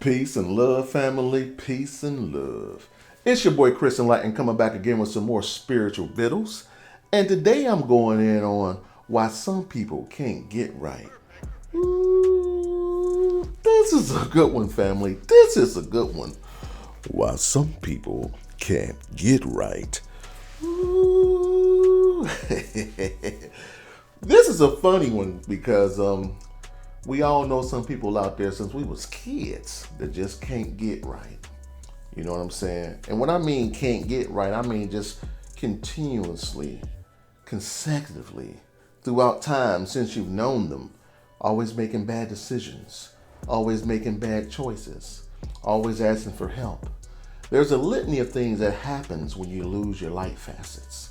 Peace and love, family. Peace and love. It's your boy Chris Enlightened coming back again with some more spiritual vittles. And today I'm going in on why some people can't get right. Ooh, this is a good one, family. This is a good one. Why some people can't get right. Ooh. This is a funny one because we all know some people out there since we was kids that just can't get right. You know what I'm saying? And when I mean can't get right, I mean just continuously, consecutively, throughout time since you've known them, always making bad decisions, always making bad choices, always asking for help. There's a litany of things that happens when you lose your light facets.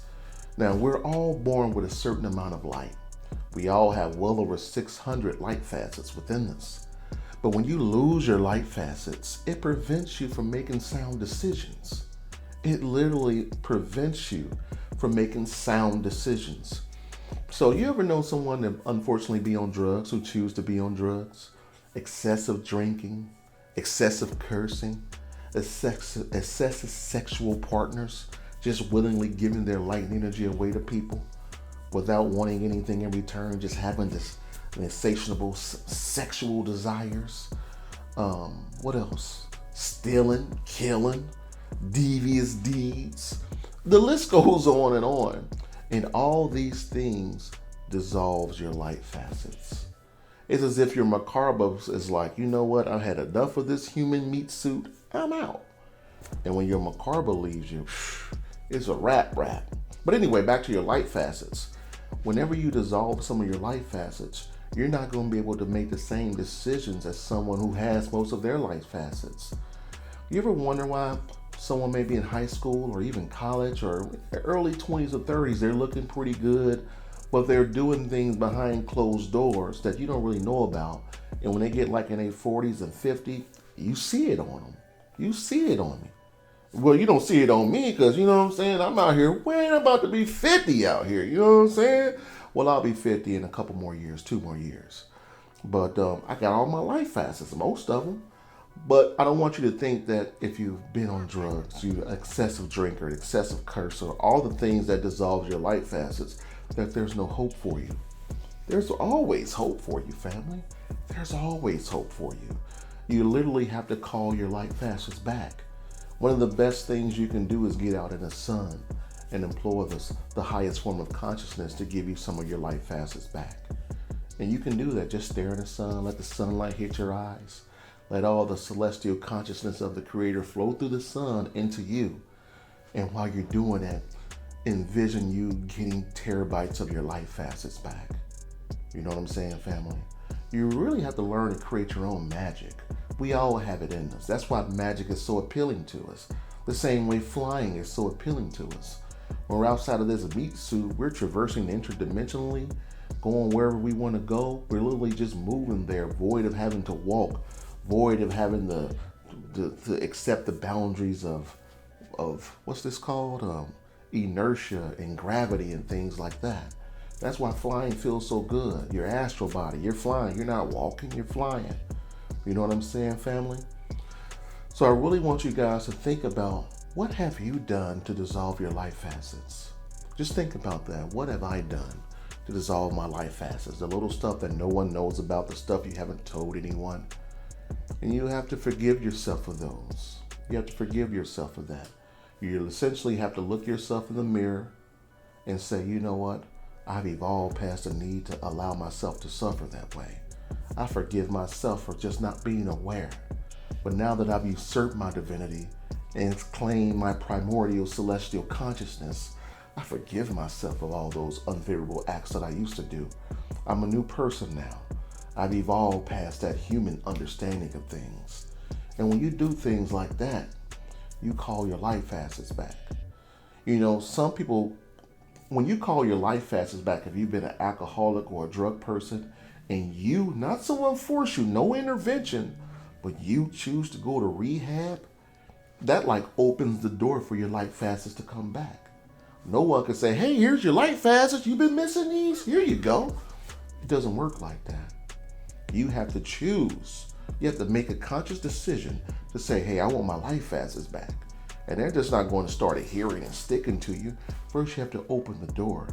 Now, we're all born with a certain amount of light. We all have well over 600 light facets within us. But when you lose your light facets, it prevents you from making sound decisions. It literally prevents you from making sound decisions. So you ever know someone that unfortunately be on drugs, who choose to be on drugs? Excessive drinking, excessive cursing, excessive sexual partners, just willingly giving their light energy away to people without wanting anything in return, just having this insatiable sexual desires. What else? Stealing, killing, devious deeds. The list goes on and on. And all these things dissolves your light facets. It's as if your macabre is like, you know what? I've had enough of this human meat suit. I'm out. And when your macabre leaves you, it's a wrap. But anyway, back to your light facets. Whenever you dissolve some of your light facets, you're not going to be able to make the same decisions as someone who has most of their light facets. You ever wonder why someone may be in high school or even college or early 20s or 30s, they're looking pretty good, but they're doing things behind closed doors that you don't really know about. And when they get like in their 40s and 50s, you see it on them. You see it on me. Well, you don't see it on me because, you know what I'm saying, I'm out here, when I'm about to be 50 out here, you know what I'm saying? Well, I'll be 50 in a couple more years, 2 more years. But I got all my life facets, most of them. But I don't want you to think that if you've been on drugs, you're an excessive drinker, an excessive cursor, all the things that dissolve your light facets, that there's no hope for you. There's always hope for you, family. There's always hope for you. You literally have to call your light facets back. One of the best things you can do is get out in the sun and implore the highest form of consciousness to give you some of your light facets back. And you can do that. Just stare in the sun, let the sunlight hit your eyes. Let all the celestial consciousness of the Creator flow through the sun into you. And while you're doing that, envision you getting terabytes of your light facets back. You know what I'm saying, family? You really have to learn to create your own magic. We all have it in us. That's why magic is so appealing to us. The same way flying is so appealing to us. When we're outside of this meat suit, we're traversing interdimensionally, going wherever we want to go. We're literally just moving there, void of having to walk, void of having to accept the boundaries of what's this called? Inertia and gravity and things like that. That's why flying feels so good. Your astral body, you're flying. You're not walking, you're flying. You know what I'm saying, family? So I really want you guys to think about, what have you done to dissolve your light facets? Just think about that. What have I done to dissolve my light facets? The little stuff that no one knows about, the stuff you haven't told anyone. And you have to forgive yourself for those. You have to forgive yourself for that. You essentially have to look yourself in the mirror and say, you know what? I've evolved past the need to allow myself to suffer that way. I forgive myself for just not being aware. But now that I've usurped my divinity and claimed my primordial celestial consciousness, I forgive myself of all those unfavorable acts that I used to do. I'm a new person now. I've evolved past that human understanding of things. And when you do things like that, you call your light facets back. You know, some people, when you call your light facets back, if you've been an alcoholic or a drug person, and you, not someone force you, no intervention, but you choose to go to rehab, that like opens the door for your light facets to come back. No one can say, hey, here's your light facets. You've been missing these. Here you go. It doesn't work like that. You have to choose You have to make a conscious decision to say, hey, I want my life facets back. And they're just not going to start adhering and sticking to you. First, you have to open the door.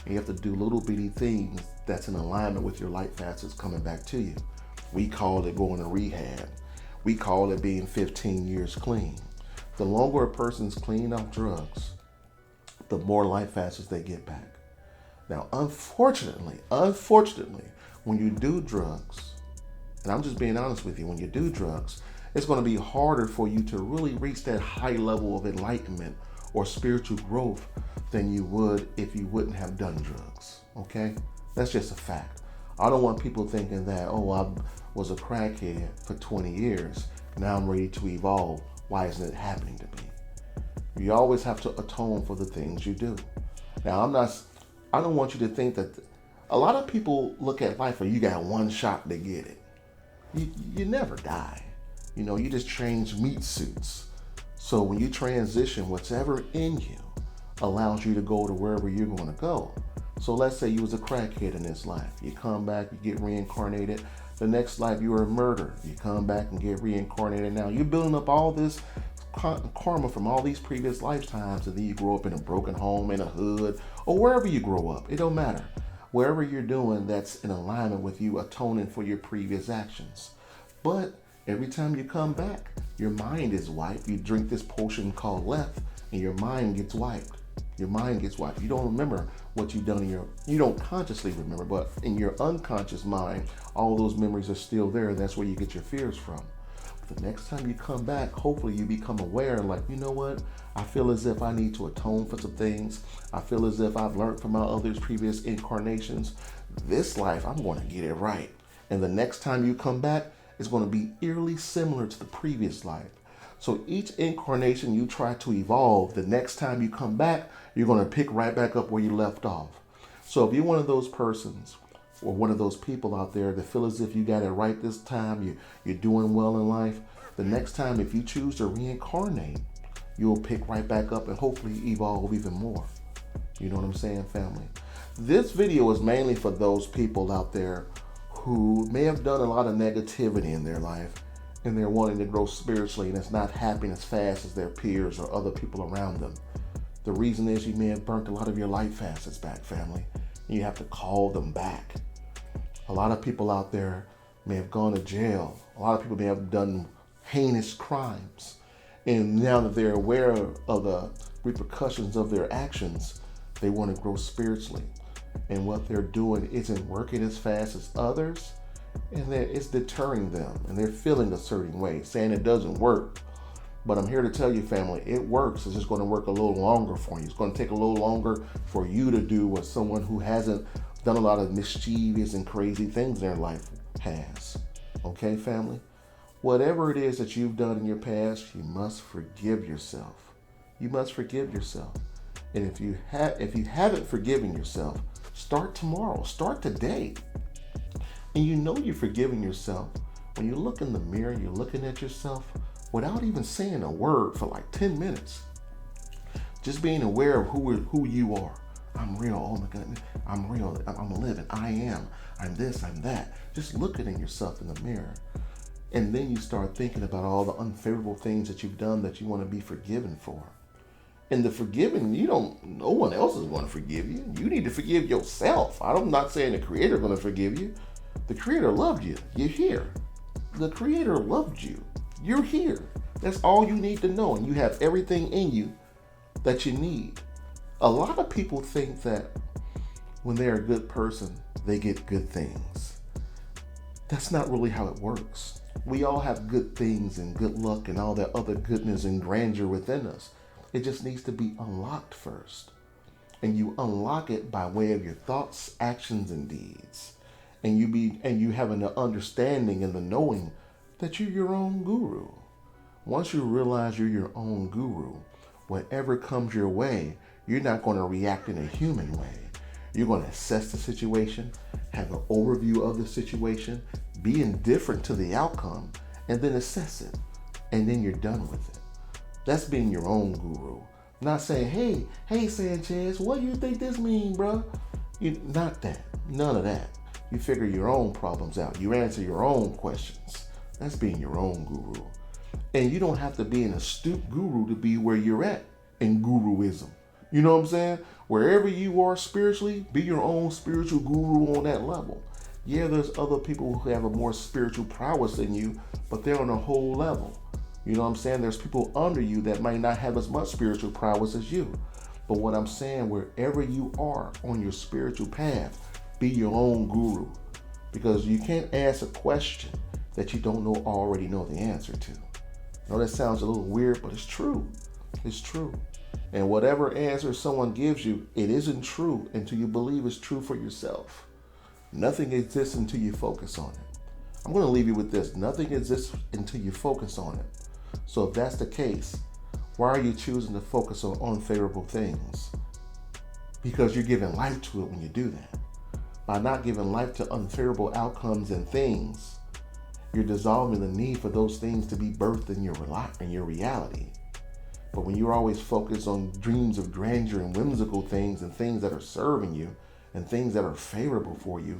And you have to do little bitty things that's in alignment with your life facets coming back to you. We call it going to rehab. We call it being 15 years clean. The longer a person's clean off drugs, the more life facets they get back. Now, unfortunately, when you do drugs, and I'm just being honest with you, when you do drugs, it's going to be harder for you to really reach that high level of enlightenment or spiritual growth than you would if you wouldn't have done drugs. Okay? That's just a fact. I don't want people thinking that, oh, I was a crackhead for 20 years. Now I'm ready to evolve. Why isn't it happening to me? You always have to atone for the things you do. Now, I don't want you to think that a lot of people look at life and you got one shot to get it. You never die. You just change meat suits. So when you transition, whatever in you allows you to go to wherever you're going to go. So let's say you was a crackhead in this life. You come back, you get reincarnated. The next life you were a murderer. You come back and get reincarnated. Now you're building up all this karma from all these previous lifetimes, and then you grow up in a broken home, in a hood, or wherever you grow up. It don't matter. Wherever you're doing, that's in alignment with you atoning for your previous actions. But every time you come back, your mind is wiped. You drink this potion called Leth, and your mind gets wiped. Your mind gets wiped. You don't remember what you've done you don't consciously remember, but in your unconscious mind, all those memories are still there. That's where you get your fears from. The next time you come back, hopefully you become aware, like, you know what? I feel as if I need to atone for some things. I feel as if I've learned from my other previous incarnations. This life, I'm going to get it right. And the next time you come back, it's going to be eerily similar to the previous life. So each incarnation you try to evolve, the next time you come back, you're going to pick right back up where you left off. So if you're one of those persons or one of those people out there that feel as if you got it right this time, you're doing well in life, the next time if you choose to reincarnate, you'll pick right back up and hopefully evolve even more. You know what I'm saying, family? This video is mainly for those people out there who may have done a lot of negativity in their life and they're wanting to grow spiritually and it's not happening as fast as their peers or other people around them. The reason is you may have burnt a lot of your life facets back, family, and you have to call them back. A lot of people out there may have gone to jail. A lot of people may have done heinous crimes. And now that they're aware of the repercussions of their actions, they want to grow spiritually. And what they're doing isn't working as fast as others, and it's deterring them. And they're feeling a certain way, saying it doesn't work. But I'm here to tell you, family, it works. It's just going to work a little longer for you. It's going to take a little longer for you to do what someone who hasn't done a lot of mischievous and crazy things in their life has. Okay, family? Whatever it is that you've done in your past, you must forgive yourself. You must forgive yourself. And if you haven't forgiven yourself, start tomorrow. Start today. And you know you're forgiving yourself. When you look in the mirror, you're looking at yourself without even saying a word for like 10 minutes. Just being aware of who you are. I'm real. Oh my goodness. I'm real. I'm living. I am. I'm this. I'm that. Just looking at yourself in the mirror. And then you start thinking about all the unfavorable things that you've done that you want to be forgiven for. And the forgiving, no one else is going to forgive you. You need to forgive yourself. I'm not saying the Creator is going to forgive you. The Creator loved you. You're here. The Creator loved you. You're here. That's all you need to know. And you have everything in you that you need. A lot of people think that when they're a good person, they get good things. That's not really how it works. We all have good things and good luck and all that other goodness and grandeur within us. It just needs to be unlocked first. And you unlock it by way of your thoughts, actions, and deeds. And you having the understanding and the knowing that you're your own guru. Once you realize you're your own guru, whatever comes your way, you're not going to react in a human way. You're going to assess the situation, have an overview of the situation, be indifferent to the outcome, and then assess it. And then you're done with it. That's being your own guru. Not saying, hey Sanchez, what do you think this means, bro? Not that. None of that. You figure your own problems out. You answer your own questions. That's being your own guru. And you don't have to be an astute guru to be where you're at in guruism. You know what I'm saying? Wherever you are spiritually, be your own spiritual guru on that level. Yeah, there's other people who have a more spiritual prowess than you, but they're on a whole level. You know what I'm saying? There's people under you that might not have as much spiritual prowess as you. But what I'm saying, wherever you are on your spiritual path, be your own guru. Because you can't ask a question that you don't already know the answer to. I know that sounds a little weird, but it's true. It's true. And whatever answer someone gives you, it isn't true until you believe it's true for yourself. Nothing exists until you focus on it. I'm going to leave you with this. Nothing exists until you focus on it. So if that's the case, why are you choosing to focus on unfavorable things? Because you're giving life to it when you do that. By not giving life to unfavorable outcomes and things, you're dissolving the need for those things to be birthed in your reality. But when you're always focused on dreams of grandeur and whimsical things and things that are serving you and things that are favorable for you,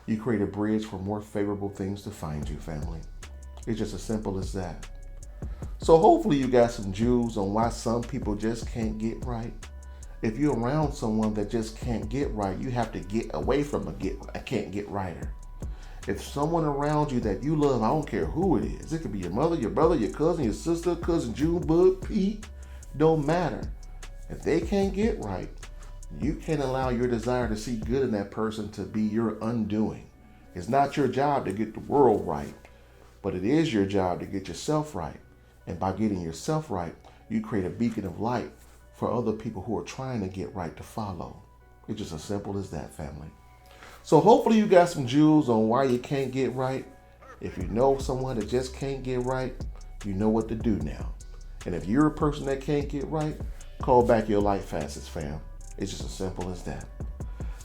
you create a bridge for more favorable things to find you, family. It's just as simple as that. So hopefully you got some jewels on why some people just can't get right. If you're around someone that just can't get right, you have to get away from a can't get righter. If someone around you that you love, I don't care who it is, it could be your mother, your brother, your cousin, your sister, cousin Junebug, Pete, don't matter. If they can't get right, you can't allow your desire to see good in that person to be your undoing. It's not your job to get the world right, but it is your job to get yourself right. And by getting yourself right, you create a beacon of light for other people who are trying to get right to follow. It's just as simple as that, family. So hopefully you got some jewels on why you can't get right. If you know someone that just can't get right, you know what to do now. And if you're a person that can't get right, call back your light facets, fam. It's just as simple as that.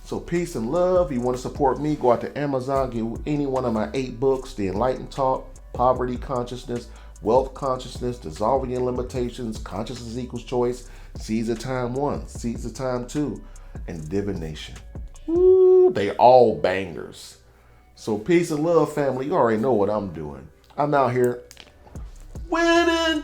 So peace and love. If you want to support me, go out to Amazon, get any one of my 8 books, The Enlightened Thoth, Poverty Consciousness, Wealth Consciousness, Dissolving Your Limitations, Consciousness Equals Choice, Seeds of Time 1, Seeds of Time 2, and Divination. Woo, they all bangers. So peace and love, family. You already know what I'm doing. I'm out here winning.